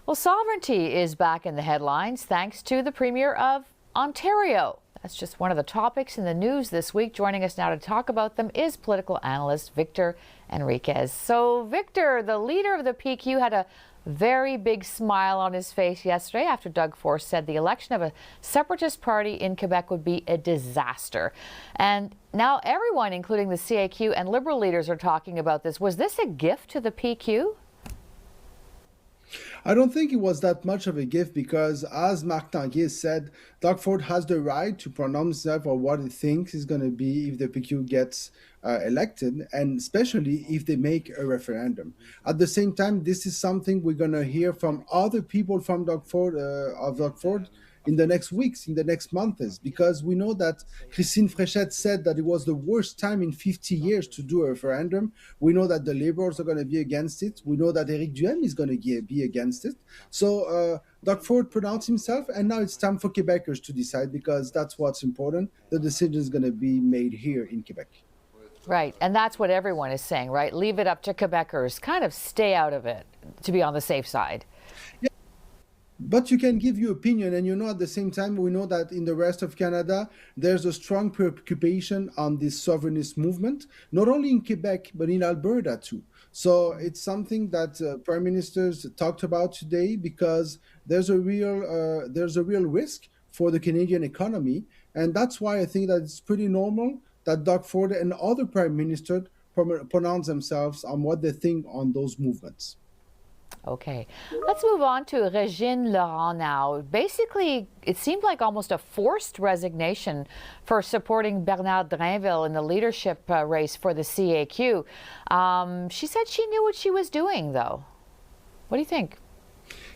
Well, sovereignty is back in the headlines thanks to the Premier of Ontario. That's just one of the topics in the news this week. Joining us now to talk about them is political analyst Victor Henriquez. So, Victor, the leader of the PQ, had a very big smile on his face yesterday after Doug Ford said the election of a separatist party in Quebec would be a disaster. And now everyone, including the CAQ and Liberal leaders, are talking about this. Was this a gift to the PQ? I don't think it was that much of a gift because, as Marc Tanguay said, Doug Ford has the right to pronounce himself on what he thinks is going to be if the PQ gets elected, and especially if they make a referendum. At the same time, this is something we're going to hear from other people from Doug Ford, in the next weeks, in the next months, because we know that Christine Fréchette said that it was the worst time in 50 years to do a referendum. We know that the Liberals are going to be against it. We know that Éric Duhaime is going to be against it. So Doug Ford pronounced himself, and now it's time for Quebecers to decide, because that's what's important. The decision is going to be made here in Quebec. Right, and that's what everyone is saying, right? Leave it up to Quebecers. Kind of stay out of it to be on the safe side. Yeah. But you can give your opinion, and at the same time, we know that in the rest of Canada, there's a strong preoccupation on this sovereignist movement, not only in Quebec, but in Alberta too. So it's something that prime ministers talked about today, because there's a real risk for the Canadian economy. And that's why I think that it's pretty normal that Doug Ford and other prime ministers pronounce themselves on what they think on those movements. Okay, let's move on to Régine Laurent now. Basically, it seemed like almost a forced resignation for supporting Bernard Drinville in the leadership race for the CAQ. She said she knew what she was doing, though. What do you think?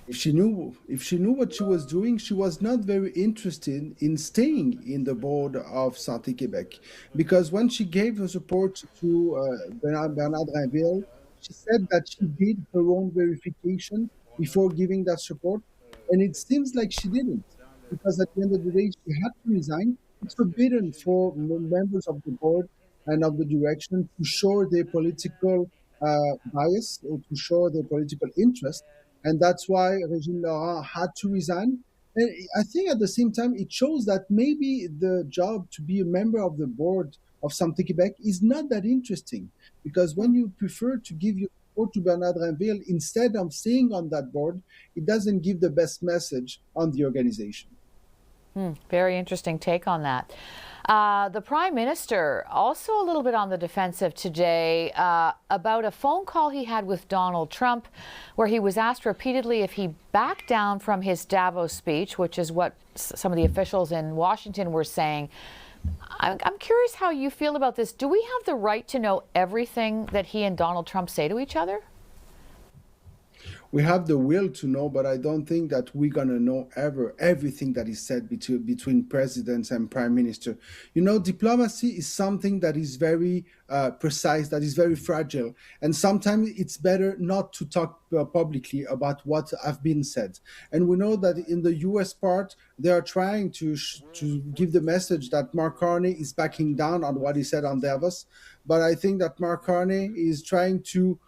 If she knew what she was doing, she was not very interested in staying in the board of Santé Québec, because when she gave her support to Bernard Drinville, she said that she did her own verification before giving that support, and it seems like she didn't, because at the end of the day, she had to resign. It's forbidden for members of the board and of the direction to show their political bias or to show their political interest, and that's why Régine Laurent had to resign. And I think at the same time, it shows that maybe the job to be a member of the board of Santé Québec is not that interesting, because when you prefer to give your support to Bernard Drinville instead of staying on that board, it doesn't give the best message on the organization. Very interesting take on that. The Prime Minister also a little bit on the defensive today about a phone call he had with Donald Trump, where he was asked repeatedly if he backed down from his Davos speech, which is what some of the officials in Washington were saying. I'm curious how you feel about this. Do we have the right to know everything that he and Donald Trump say to each other? We have the will to know, but I don't think that we're going to know everything that is said between presidents and prime minister. Diplomacy is something that is very precise, that is very fragile. And sometimes it's better not to talk publicly about what have been said. And we know that in the US part, they are trying to give the message that Mark Carney is backing down on what he said on Davos. But I think that Mark Carney is trying to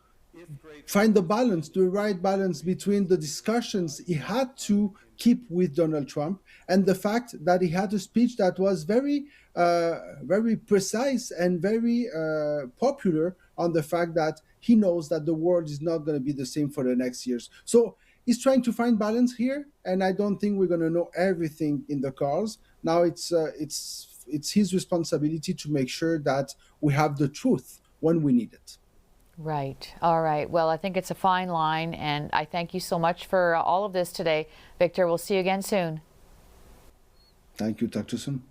find the right balance between the discussions he had to keep with Donald Trump and the fact that he had a speech that was very precise and very popular on the fact that he knows that the world is not going to be the same for the next years. So he's trying to find balance here, and I don't think we're going to know everything in the cards. Now it's his responsibility to make sure that we have the truth when we need it. Right. All right. Well, I think it's a fine line, and I thank you so much for all of this today, Victor. We'll see you again soon. Thank you. Talk to you soon.